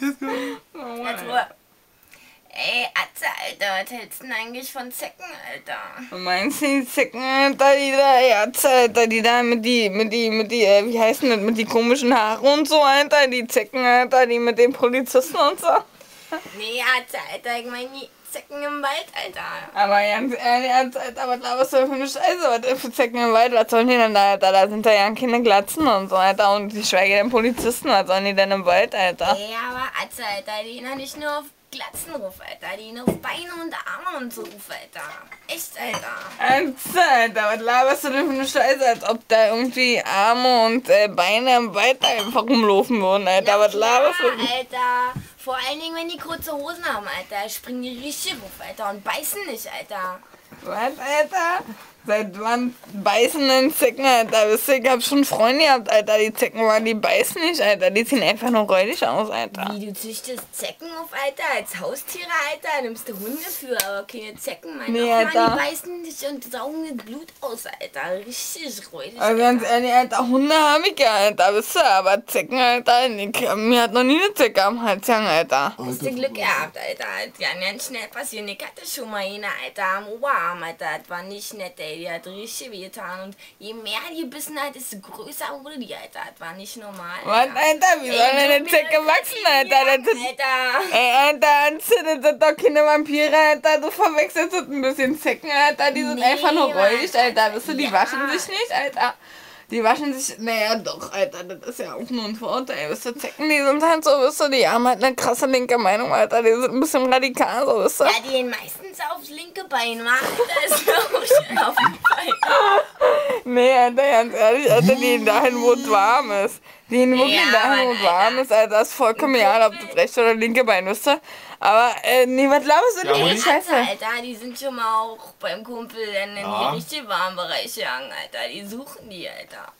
Jetzt Ruhe. Ey, Atze, Alter, was hältst du denn eigentlich von Zecken, Alter? Meinst du die Zecken, Alter, die da, ja, Alter, die da mit die, wie heißen das, mit die komischen Haare und so, Alter, die Zecken, Alter, die mit den Polizisten und so? Nee, Atze, Alter, ich meine die Zecken im Wald, Alter. Aber ganz ehrlich, Alter, was laberst du für eine Scheiße, was denn für Zecken im Wald, was sollen die denn da, Alter, da sind da ja keine Glatzen und so, Alter, und die schweige den Polizisten, was sollen die denn im Wald, Alter? Ey, aber Atze, Alter, die gehen ja nicht nur auf Glatzenruf, Alter, die gehen auf Beine und Arme und so Ruf, Alter. Echt, Alter. Alter, was laberst du denn für eine Scheiße, als ob da irgendwie Arme und Beine im Wald einfach rumlaufen würden, Alter, was laberst du denn? Alter. Vor allen Dingen, wenn die kurze Hosen haben, Alter, springen die richtig ruf, Alter, und beißen nicht, Alter. Was, Alter? Seit wann beißen denn Zecken, Alter? Wisst ihr, ich hab schon Freunde gehabt, Alter, die Zecken waren, die beißen nicht, Alter. Die sehen einfach nur räudig aus, Alter. Wie, du züchtest Zecken auf, Alter, als Haustiere, Alter? Nimmst du Hunde für, aber keine Zecken, meine Nee, Mann, Alter. die beißen dich und saugen das Blut aus, Alter. Richtig räudig, Also ganz ehrlich, Alter, Hunde hab ich ja, Alter, wisst ihr, aber Zecken, Alter, mir hat noch nie eine Zecke am Hals gehangen, Alter. Hast du Glück gehabt, Alter. Das kann ganz schnell passieren. Ich hatte schon mal eine, Alter, am Oberarm, Alter. Das war nicht nett, ey. Die hat richtig wehgetan. Und je mehr die gebissen hat, desto größer wurde die, Alter. Das war nicht normal. Was, Alter, wie soll denn eine Zecke wachsen, Alter? Das ist, Alter. ey, Alter, Anze, das sind doch keine Vampire, Alter. Du verwechselst das ein bisschen Zecken, Alter. Die sind Nee, einfach nur räudig, Mann, Alter. Wisst ihr, die ja. waschen sich nicht, Alter. Die waschen sich, naja, doch, Alter, das ist ja auch nur ein Vorurteil. Wisst ihr, Zecken, die sind halt so, wisst ihr, die haben halt eine krasse linke Meinung, Alter. Die sind ein bisschen radikal, so, wisst ihr. Ja, die gehen meistens aufs linke Bein, Mann. Das ist auch auf dem Bein. Nee, Alter, ganz ehrlich, Alter, die gehen dahin, wo es warm ist. Die gehen wirklich Ja, dahin, wo Mann, es warm ist, Alter. Das ist vollkommen egal, ob das rechte oder linke Bein, wisst ihr. Aber, nee, was glaubst du denn, Ja, die Mutti? Scheiße? Alter, die sind schon mal auch beim Kumpel in Ja. die richtig warmen Bereiche gegangen, Alter. Die suchen die, Alter.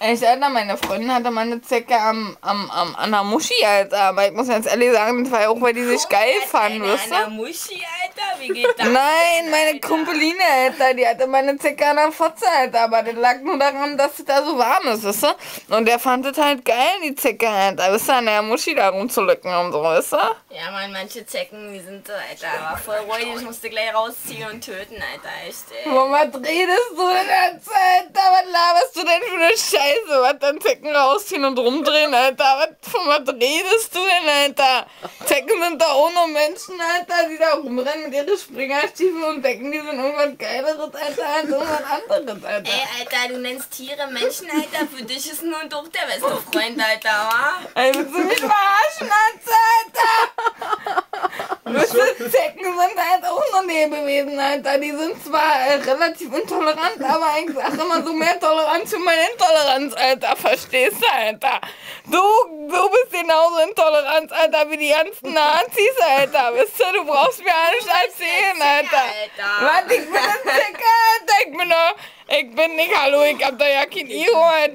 Echt, Alter, meine Freundin hatte mal eine Zecke an der Muschi, Alter. Aber ich muss ganz ehrlich sagen, das war ja auch, weil die sich geil fanden, wisst An der ihr? Muschi, Alter? Wie geht das? Nein, denn, meine Alter? Kumpeline, Alter, die hatte meine Zecke an der Fotze, Alter. Aber das lag nur daran, dass es da so warm ist, wisst ihr? Und der fand es halt geil, die Zecke, Alter, wisst ihr, an der Muschi da rumzulücken und so, wisst ihr? Ja, man, manche Zecken, die sind so, Alter, aber voll räudig. Ich musste gleich rausziehen und töten, Alter, echt, ey. Was redest du denn jetzt, Alter? Was laberst du denn für eine Scheiße? Was dann Zecken rausziehen und rumdrehen, Alter? Von was redest du denn, Alter? Zecken sind doch auch nur Menschen, Alter, die da rumrennen mit ihren Springerstiefeln und denken, die sind irgendwas Geileres, Alter, als irgendwas anderes, Alter. Ey, Alter, du nennst Tiere Menschen, Alter. Für dich ist nur doch der beste Freund, Alter, wa? Ey, willst du mich verarschen, Alter? Wisst ihr, Zecken sind halt auch nur Lebewesen, Alter. Die sind zwar relativ intolerant, aber ich sag immer so mehr Toleranz für meine Intoleranz, Alter. Verstehst du, Alter? Du bist genauso intolerant, Alter, wie die ganzen Nazis, Alter. Wisst ihr, du brauchst mir alles erzählen, Alter. Warte, ich bin eine Zecke, Alter. Ich bin nicht, hallo, ich hab da ja kein Ego, Alter.